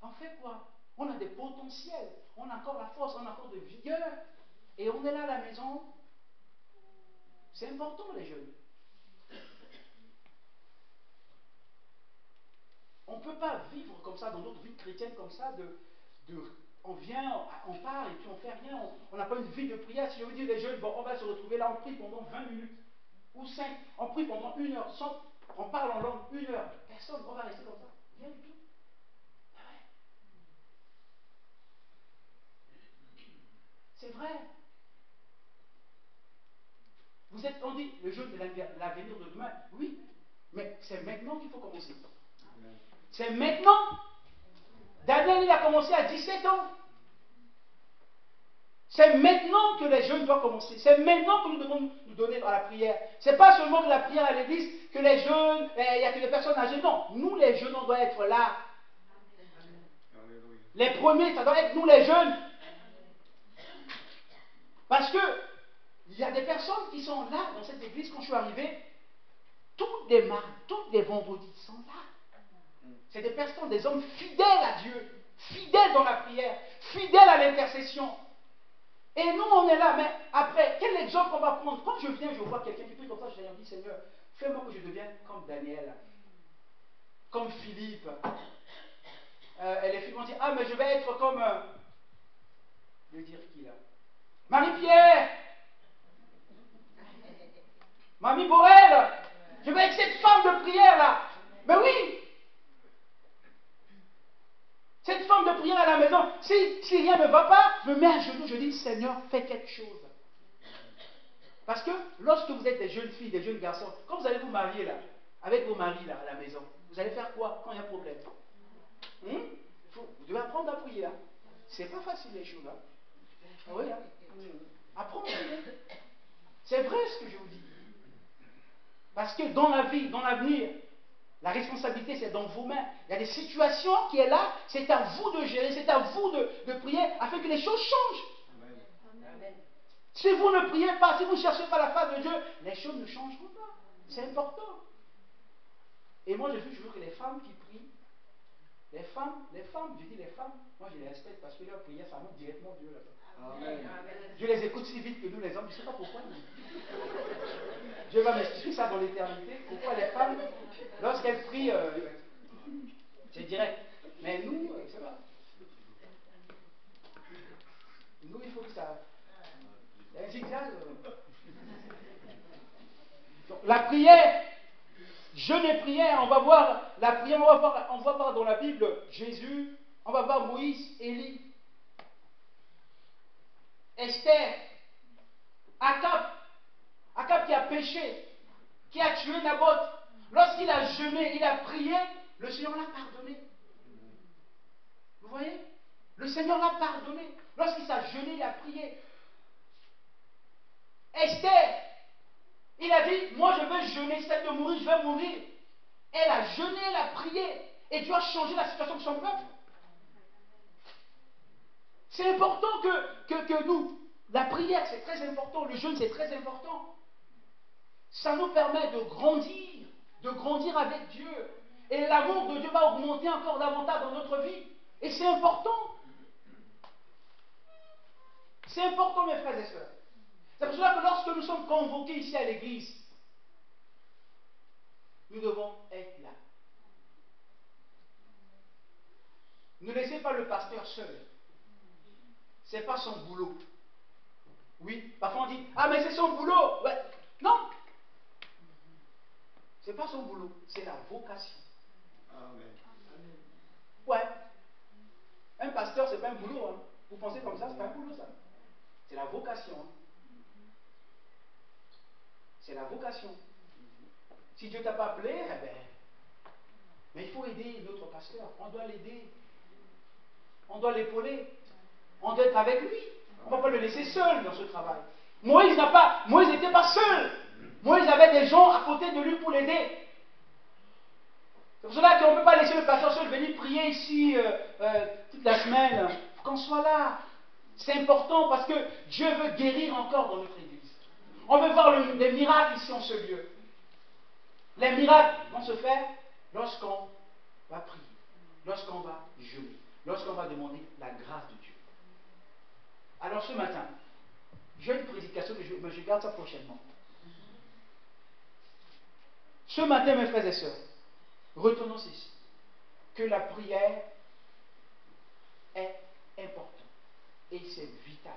On fait quoi? On a des potentiels, on a encore la force, on a encore de vigueur, et on est là à la maison. C'est important les jeunes. On ne peut pas vivre comme ça dans notre vie chrétienne, comme ça, on vient, on part et puis on ne fait rien, on n'a pas une vie de prière. Si je vous dis les jeunes, bon, on va se retrouver là, on prie pendant 20 minutes, ou 5, on prie pendant 1 heure, on parle en langue 1 heure, personne, on va rester comme ça, rien du tout. C'est vrai. Vous êtes, on dit, le jeune de l'avenir de demain, oui, mais c'est maintenant qu'il faut commencer. C'est maintenant. Daniel, il a commencé à 17 ans. C'est maintenant que les jeunes doivent commencer. C'est maintenant que nous devons nous donner à la prière. Ce n'est pas seulement que la prière à l'église, que les jeunes, il n'y a que les personnes âgées. Non, nous les jeunes, on doit être là. Les premiers, ça doit être nous les jeunes. Parce que il y a des personnes qui sont là dans cette église quand je suis arrivé. Tous les vendredis, ils sont là. C'est des personnes, des hommes fidèles à Dieu, fidèles dans la prière, fidèles à l'intercession. Et nous, on est là, mais après, quel exemple on va prendre? Quand je viens, je vois quelqu'un qui prie comme ça, je dis, Seigneur, fais-moi que je devienne comme Daniel, comme Philippe. Et les filles vont dire, ah, mais je vais être comme... je vais dire qui là? Marie-Pierre, Mamie Borel, je vais être cette femme de prière là. Mais oui, cette femme de prière à la maison, si rien ne va pas, je me mets à genoux, je dis, Seigneur, fais quelque chose. Parce que lorsque vous êtes des jeunes filles, des jeunes garçons, quand vous allez vous marier là, avec vos maris là, à la maison, vous allez faire quoi quand il y a un problème? Vous devez apprendre à prier là. C'est pas facile les choses là. Ah oui, hein? Apprendre à prier. C'est vrai ce que je vous dis. Parce que dans la vie, dans l'avenir, la responsabilité, c'est dans vos mains. Il y a des situations qui sont là, c'est à vous de gérer, c'est à vous de prier afin que les choses changent. Amen. Si vous ne priez pas, si vous ne cherchez pas la face de Dieu, les choses ne changeront pas. C'est important. Et moi, je veux que les femmes qui prient, les femmes, je dis les femmes, moi je les respecte parce que leur prière, ça monte directement Dieu là-bas. Amen. Je les écoute si vite que nous les hommes, je ne sais pas pourquoi. Dieu va m'expliquer ça dans l'éternité. Pourquoi les femmes, lorsqu'elles prient, c'est direct. Mais nous, c'est pas. Nous, il faut que ça... Il y a un zigzag. Donc, la prière, jeûne et prière, on va voir la prière, on va voir dans la Bible Jésus, on va voir Moïse, Élie, Esther, Akab qui a péché, qui a tué Naboth. Lorsqu'il a jeûné, il a prié, le Seigneur l'a pardonné. Vous voyez? Le Seigneur l'a pardonné. Lorsqu'il s'est jeûné, il a prié. Esther, il a dit, moi je vais jeûner, c'est de mourir, je vais mourir. Elle a jeûné, elle a prié. Et Dieu a changé la situation de son peuple. C'est important que nous, la prière c'est très important, le jeûne c'est très important. Ça nous permet de grandir avec Dieu. Et l'amour de Dieu va augmenter encore davantage dans notre vie. Et c'est important. C'est important, mes frères et sœurs. C'est pour cela que lorsque nous sommes convoqués ici à l'église, nous devons être là. Ne laissez pas le pasteur seul. Ce n'est pas son boulot. Oui, parfois on dit, ah mais c'est son boulot. Ouais. Non. Ce n'est pas son boulot, c'est la vocation. Amen. Ouais. Un pasteur, ce n'est pas un boulot. Hein. Vous pensez comme ça, ce n'est pas un boulot ça. C'est la vocation. Hein. C'est la vocation. Si Dieu ne t'a pas appelé, eh ben, mais il faut aider notre pasteur. On doit l'aider. On doit l'épauler. On doit être avec lui. On ne va pas le laisser seul dans ce travail. Moïse n'était pas seul. Moïse avait des gens à côté de lui pour l'aider. C'est pour cela qu'on ne peut pas laisser le pasteur seul venir prier ici toute la semaine. Il faut qu'on soit là. C'est important parce que Dieu veut guérir encore dans notre église. On veut voir les miracles ici en ce lieu. Les miracles vont se faire lorsqu'on va prier, lorsqu'on va jeûner, lorsqu'on va demander la grâce de Dieu. Alors ce matin, j'ai une prédication, mais je garde ça prochainement. Ce matin, mes frères et sœurs, retenons ceci, que la prière est importante et c'est vital.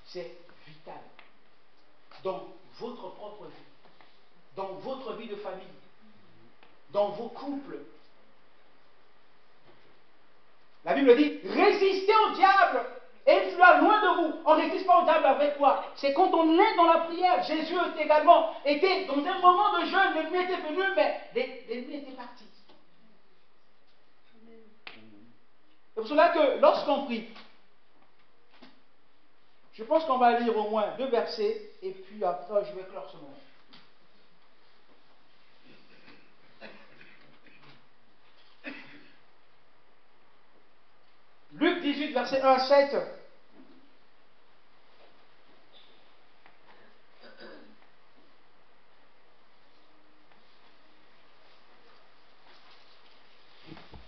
C'est vital dans votre propre vie, dans votre vie de famille, dans vos couples. La Bible dit, résistez au diable et il fuira loin de vous. On ne résiste pas au diable avec quoi? C'est quand on est dans la prière. Jésus également était dans un moment de jeûne, l'ennemi était venu, mais l'ennemi était parti. C'est pour cela que lorsqu'on prie, je pense qu'on va lire au moins 2 versets et puis après je vais clore ce moment. Luc 18, verset 1 à 7.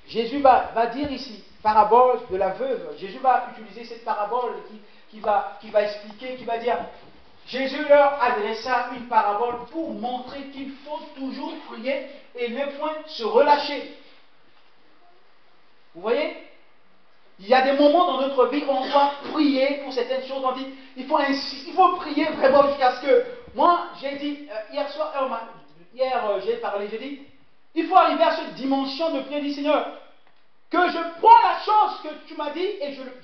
Jésus va dire ici, parabole de la veuve. Jésus va utiliser cette parabole qui va expliquer, qui va dire, Jésus leur adressa une parabole pour montrer qu'il faut toujours prier et ne point se relâcher. Vous voyez? Il y a des moments dans notre vie où on doit prier pour certaines choses. On dit, il faut prier vraiment jusqu'à ce que... Moi, j'ai dit, hier j'ai parlé, j'ai dit, il faut arriver à cette dimension de prier, dit Seigneur, que je prends la chose que tu m'as dit et je veux que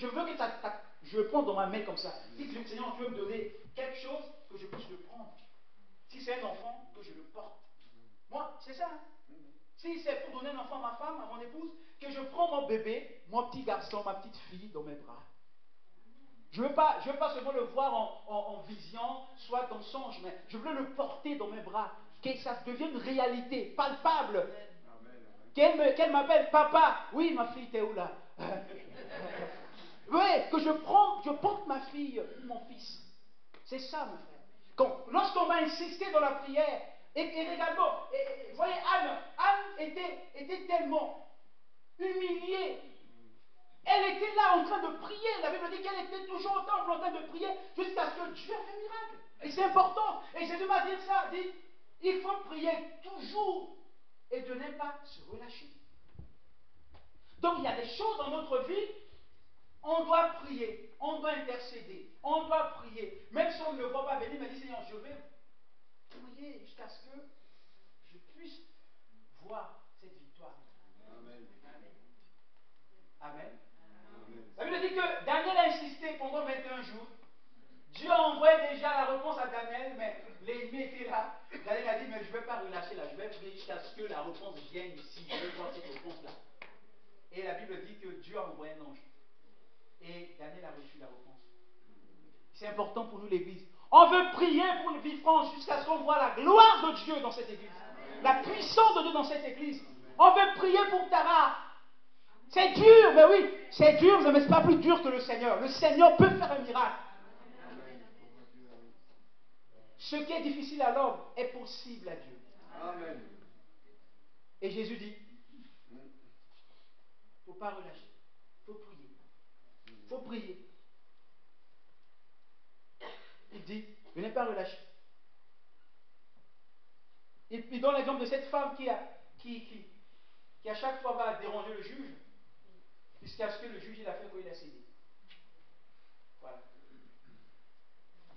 je le prends dans ma main comme ça. Si Seigneur, tu veux me donner quelque chose, que je puisse le prendre. Si c'est un enfant, que je le porte. Moi, c'est ça. Hein? Si c'est pour donner un enfant à ma femme, à mon épouse, que je prends mon bébé, mon petit garçon, ma petite fille dans mes bras. Je ne veux pas seulement le voir en vision, soit dans songe, mais je veux le porter dans mes bras. Que ça devienne une réalité, palpable. Qu'elle m'appelle papa. Oui, ma fille, t'es où là? Oui, que je porte ma fille ou mon fils. C'est ça, mon frère. Lorsqu'on va insister dans la prière, et également, vous voyez, Anne était tellement humiliée. Elle était là en train de prier. La Bible dit qu'elle était toujours au temple en train de prier jusqu'à ce que Dieu fasse un miracle. Et c'est important. Et Jésus m'a dit ça, dit, il faut prier toujours et de ne pas se relâcher. Donc il y a des choses dans notre vie On doit prier, on doit intercéder, on doit prier. Même si on ne le voit pas venir, mais dit Seigneur, je vais prier jusqu'à ce que je puisse voir cette victoire. Amen. Amen. La Bible dit que Daniel a insisté pendant 21 jours. Dieu a envoyé déjà la réponse à Daniel, mais l'ennemi était là. Daniel a dit, mais je ne vais pas relâcher là, je vais prier jusqu'à ce que la réponse vienne ici. Je vais voir cette réponse-là. Et la Bible dit que Dieu a envoyé un ange. Et Daniel a reçu la réponse. C'est important pour nous l'Église. On veut prier pour une vie franche jusqu'à ce qu'on voit la gloire de Dieu dans cette Église. La puissance de Dieu dans cette Église. On veut prier pour Tara. C'est dur, mais oui, c'est dur, mais ce n'est pas plus dur que le Seigneur. Le Seigneur peut faire un miracle. Ce qui est difficile à l'homme est possible à Dieu. Amen. Et Jésus dit, il ne faut pas relâcher, il faut prier. Il faut prier. Il dit, ne n'ai pas relâché. Il donne l'exemple de cette femme qui à chaque fois va déranger le juge, jusqu'à ce que le juge il a fait quoi, il a cédé. Voilà.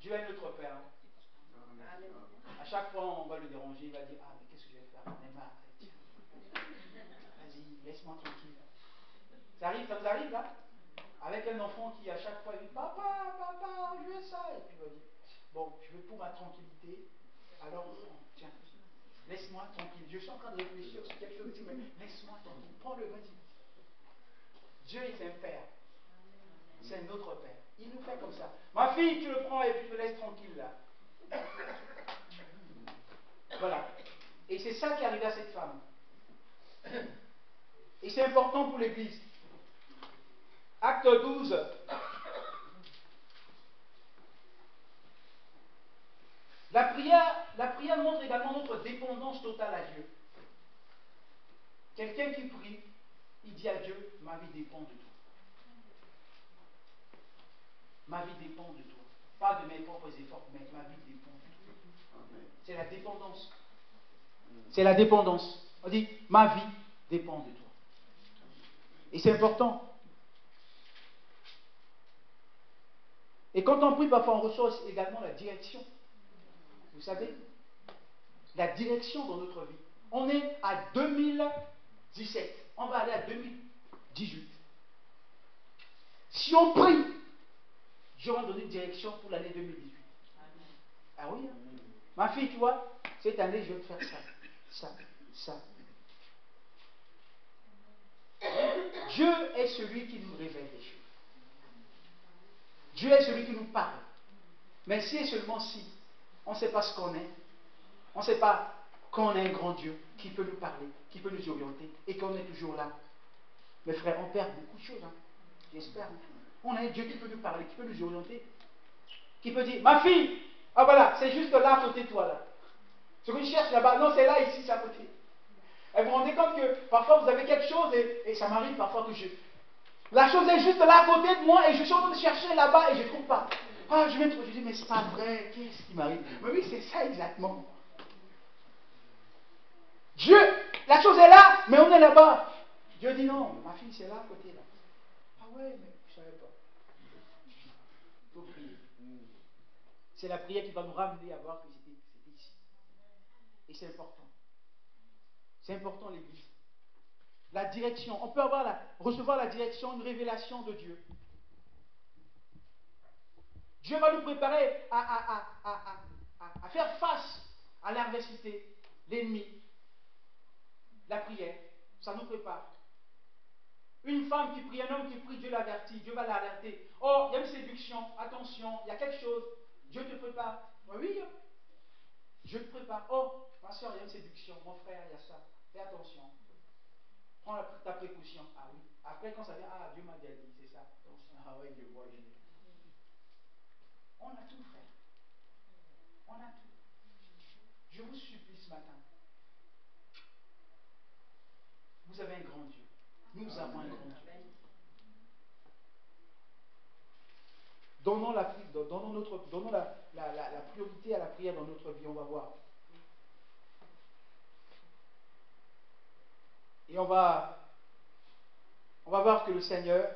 Dieu est notre Père. Hein. À chaque fois on va le déranger, il va dire, ah mais qu'est-ce que je vais faire? J'en ai marre. Vas-y, laisse-moi tranquille. Ça arrive, ça nous arrive là? Avec un enfant qui à chaque fois dit, papa, papa, je veux ça. Et puis il va dire, bon, je veux pour ma tranquillité, alors tiens, laisse-moi tranquille. Je suis en train de réfléchir sur quelque chose, mais laisse-moi tranquille. Prends-le, vas-y. Dieu est un Père. C'est notre Père. Il nous fait comme ça. Ma fille, tu le prends et puis tu me laisses tranquille là. Voilà. Et c'est ça qui est arrivé à cette femme. Et c'est important pour l'Église. Acte 12. La prière montre également notre dépendance totale à Dieu. Quelqu'un qui prie, il dit à Dieu, ma vie dépend de toi. Ma vie dépend de toi. Pas de mes propres efforts, mais ma vie dépend de toi. C'est la dépendance. C'est la dépendance. On dit, ma vie dépend de toi. Et c'est important. Et quand on prie, parfois on reçoit également la direction. Vous savez, la direction dans notre vie. On est à 2017. On va aller à 2018. Si on prie, Dieu va donner une direction pour l'année 2018. Ah oui, hein? Ma fille, tu vois, cette année, je vais faire ça. Dieu est celui qui nous révèle des choses. Dieu est celui qui nous parle. Mais si et seulement si, on ne sait pas ce qu'on est, on ne sait pas qu'on est un grand Dieu qui peut nous parler, qui peut nous orienter, et qu'on est toujours là. Mes frères, on perd beaucoup de choses, hein. J'espère. On a un Dieu qui peut nous parler, qui peut nous orienter, qui peut dire, ma fille, ah voilà, c'est juste là à côté de toi, là. Ce que je cherche là-bas, non, c'est là, ici, c'est à côté. Et vous vous rendez compte que parfois vous avez quelque chose, et ça m'arrive parfois que la chose est juste là à côté de moi, et je suis en train de chercher là-bas, et je ne trouve pas. Ah, je dis, mais c'est pas vrai, qu'est-ce qui m'arrive? Mais oui, c'est ça exactement. Dieu, la chose est là, mais on est là-bas. Dieu dit non, ma fille, c'est là à côté, là. Ah ouais, mais je ne savais pas. Il faut prier. C'est la prière qui va nous ramener à voir que c'était ici. Et c'est important. C'est important, l'Église. La direction. On peut recevoir la direction, une révélation de Dieu. Dieu va nous préparer à faire face à l'adversité, l'ennemi, la prière. Ça nous prépare. Une femme qui prie, un homme qui prie, Dieu l'avertit, Dieu va l'alerter. Oh, il y a une séduction, attention, il y a quelque chose. Dieu te prépare. Oui, Dieu te prépare. Oh, ma soeur, il y a une séduction. Mon frère, il y a ça. Fais attention. Prends ta précaution. Ah oui. Après, quand ça vient, ah, Dieu m'a déjà dit, c'est ça. Ah oui, je vois. On a tout, frère. On a tout. Je vous supplie ce matin. Vous avez un grand Dieu. Nous avons un grand Dieu. Donnons la priorité à la prière dans notre vie, on va voir. Et on va voir que le Seigneur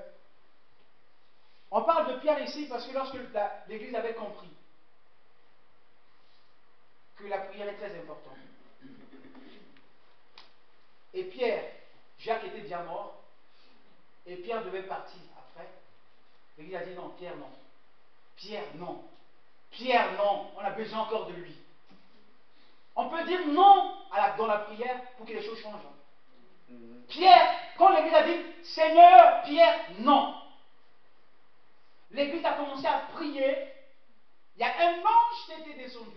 On parle de Pierre ici parce que lorsque l'Église avait compris que la prière est très importante, et Pierre, Jacques était déjà mort, et Pierre devait partir après, l'Église a dit non, Pierre non. Pierre non. Pierre non, on a besoin encore de lui. On peut dire non dans la prière pour que les choses changent. Pierre, quand l'Église a dit Seigneur, Pierre, non. L'Église a commencé à prier. Il y a un ange qui était descendu.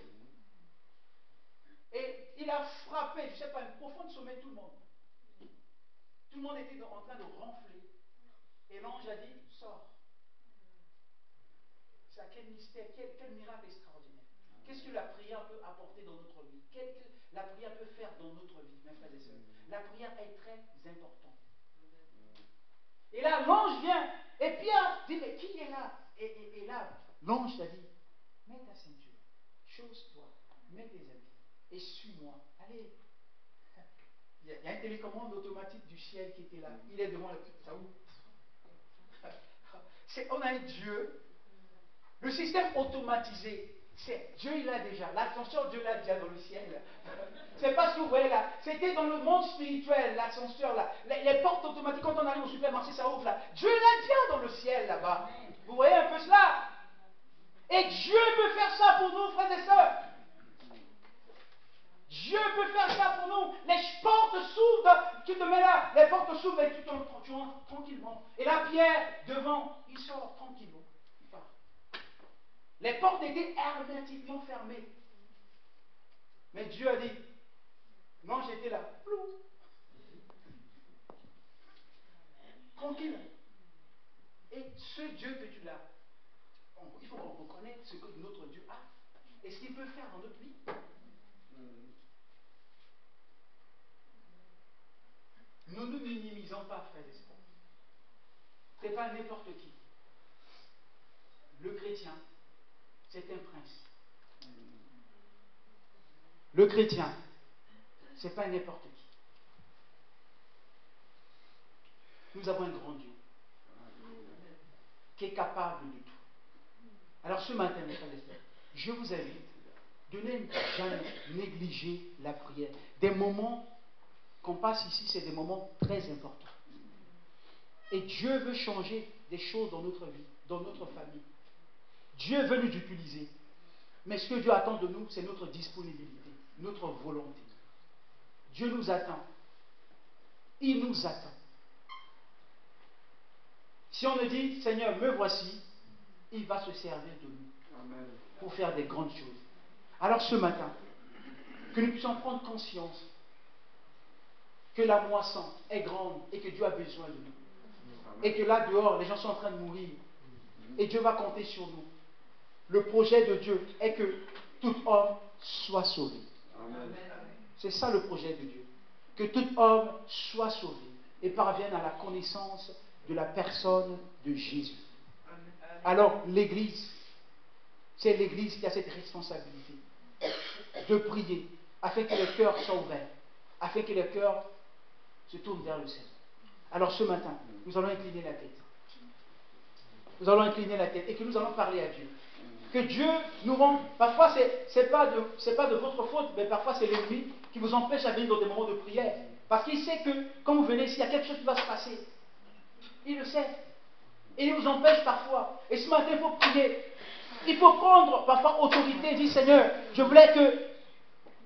Et il a frappé, je ne sais pas, un profond sommet tout le monde. Tout le monde était en train de ronfler. Et l'ange a dit, sors. Ça, quel mystère, quel miracle extraordinaire. Qu'est-ce que la prière peut apporter dans notre vie? Qu'est-ce que la prière peut faire dans notre vie, mes frères et sœurs? La prière est très importante. Et là, l'ange vient, et Pierre dit, mais qui est là? Et là, l'ange a dit, mets ta ceinture, chausse-toi, mets tes habits, et suis-moi. Allez. Il y a une télécommande automatique du ciel qui était là. Il est devant la petite. Ça ouvre. On a un Dieu. Le système automatisé, Dieu il l'a déjà. L'ascenseur, Dieu l'a déjà dans le ciel. C'est pas ce que vous voyez là. C'était dans le monde spirituel, l'ascenseur là. Les portes automatiques, quand on arrive au supermarché, ça ouvre là. Dieu l'a déjà dans le ciel là-bas. Vous voyez un peu cela? Et Dieu peut faire ça pour nous, frères et sœurs. Dieu peut faire ça pour nous. Les portes s'ouvrent, tu te mets là, les portes s'ouvrent et tu entres tranquillement. Et là, Pierre, devant, il sort tranquillement. Il part. Les portes étaient hermétiquement fermées. Mais Dieu a dit, non, j'étais là. Plou. Tranquille. Et ce Dieu que tu l'as, il faut qu'on reconnaisse ce que notre Dieu a. Et ce qu'il peut faire dans notre vie. Nous ne nous minimisons pas, frères et sœurs. Ce n'est pas n'importe qui. Le chrétien, c'est un prince. Le chrétien, ce n'est pas n'importe qui. Nous avons un grand Dieu qui est capable de tout. Alors ce matin, mes frères et sœurs, je vous invite de ne jamais négliger la prière. Des moments qu'on passe ici, c'est des moments très importants. Et Dieu veut changer des choses dans notre vie, dans notre famille. Dieu veut nous utiliser. Mais ce que Dieu attend de nous, c'est notre disponibilité, notre volonté. Dieu nous attend. Il nous attend. Si on nous dit, Seigneur, me voici, il va se servir de nous pour faire des grandes choses. Alors ce matin, que nous puissions prendre conscience que la moisson est grande et que Dieu a besoin de nous. Et que là dehors, les gens sont en train de mourir. Et Dieu va compter sur nous. Le projet de Dieu est que tout homme soit sauvé. C'est ça le projet de Dieu. Que tout homme soit sauvé et parvienne à la connaissance de la personne de Jésus. Alors l'Église, c'est l'Église qui a cette responsabilité de prier afin que le cœur soit ouvert, afin que le cœur se tourne vers le Seigneur. Alors ce matin, nous allons incliner la tête. Nous allons incliner la tête et que nous allons parler à Dieu. Que Dieu nous rende. Parfois, ce n'est pas de votre faute, mais parfois c'est l'ennemi qui vous empêche à venir dans des moments de prière. Parce qu'il sait que quand vous venez ici, il y a quelque chose qui va se passer. Il le sait. Et il vous empêche parfois. Et ce matin, il faut prier. Il faut prendre parfois autorité et dire, Seigneur, je voulais que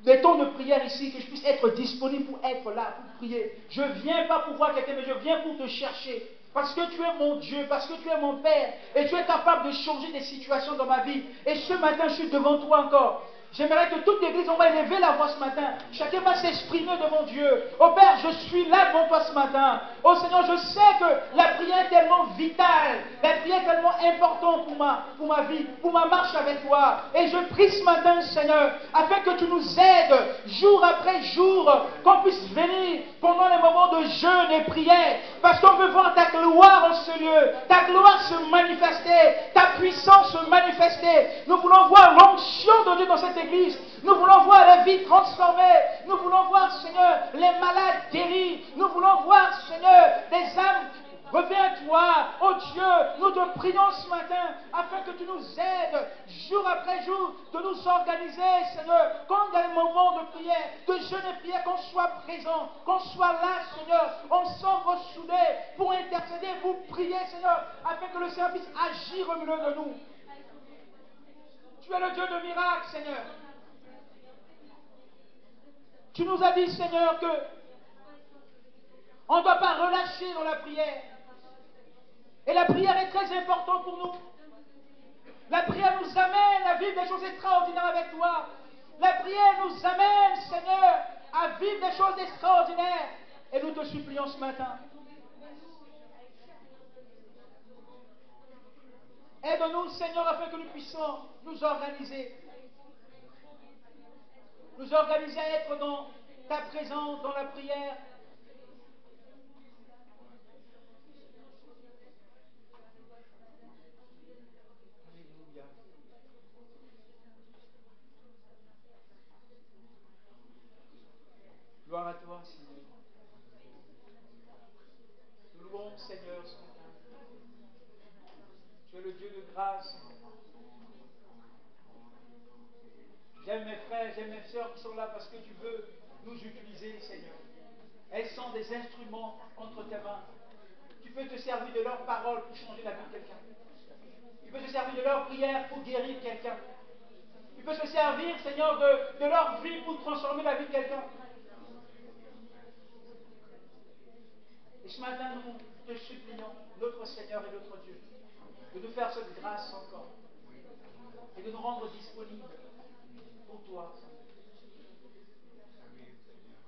des temps de prière ici, que je puisse être disponible pour être là, pour prier. Je ne viens pas pour voir quelqu'un, mais je viens pour te chercher. Parce que tu es mon Dieu, parce que tu es mon Père. Et tu es capable de changer des situations dans ma vie. Et ce matin, je suis devant toi encore. J'aimerais que toute l'église, on va élever la voix ce matin. Chacun va s'exprimer devant Dieu. Oh Père, je suis là devant toi ce matin. Oh Seigneur, je sais que la prière est tellement vitale. La prière est tellement importante pour ma vie, pour ma marche avec toi. Et je prie ce matin, Seigneur, afin que tu nous aides jour après jour, qu'on puisse venir pendant les moments de jeûne et prière. Parce qu'on veut voir ta gloire en ce lieu, ta gloire se manifester, ta puissance se manifester. Nous voulons voir l'onction de Dieu dans cette église. Nous voulons voir les vies transformées. Nous voulons voir, Seigneur, les malades guéris. Nous voulons voir, Seigneur, des âmes Reviens-toi, oh Dieu, nous te prions ce matin afin que tu nous aides jour après jour de nous organiser, Seigneur. Quand il y a un moment de prière, de jeûne et prière, qu'on soit présent, qu'on soit là, Seigneur, ensemble soudés pour intercéder, pour prier, Seigneur, afin que le Seigneur puisse agir au milieu de nous. Tu es le Dieu de miracles, Seigneur. Tu nous as dit, Seigneur, que on ne doit pas relâcher dans la prière. Et la prière est très importante pour nous. La prière nous amène à vivre des choses extraordinaires avec toi. La prière nous amène, Seigneur, à vivre des choses extraordinaires. Et nous te supplions ce matin. Aide-nous, Seigneur, afin que nous puissions nous organiser. Nous organiser à être dans ta présence, dans la prière. Alléluia. Gloire à toi, Seigneur. Nous louons, Seigneur, ce matin. Tu es le Dieu de grâce. J'aime mes frères, j'aime mes sœurs qui sont là parce que tu veux nous utiliser, Seigneur. Elles sont des instruments entre tes mains. Tu peux te servir de leurs paroles pour changer la vie de quelqu'un. Tu peux te servir de leurs prières pour guérir quelqu'un. Tu peux te servir, Seigneur, de leur vie pour transformer la vie de quelqu'un. Et ce matin, nous te supplions, notre Seigneur et notre Dieu, de nous faire cette grâce encore et de nous rendre disponibles pour toi,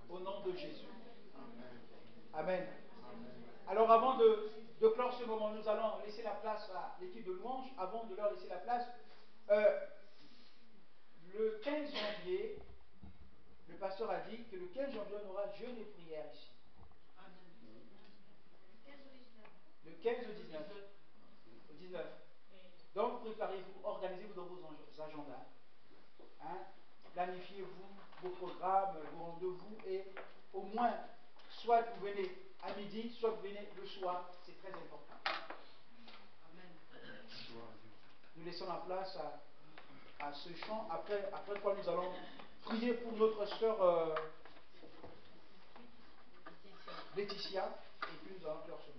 au nom de Jésus. Amen. Alors avant de clore ce moment, nous allons laisser la place à l'équipe de louange. Avant de leur laisser la place, le 15 janvier, le pasteur a dit que le 15 janvier, on aura jeûne et prière ici. Le 15 au 19. Au 19. Donc préparez-vous, organisez-vous dans vos agendas. Hein? Planifiez-vous vos programmes, vos rendez-vous et au moins, soit vous venez à midi, soit vous venez le soir. C'est très important. Nous laissons la place à ce chant, après quoi nous allons prier pour notre sœur Laetitia, et puis nous allons clore ce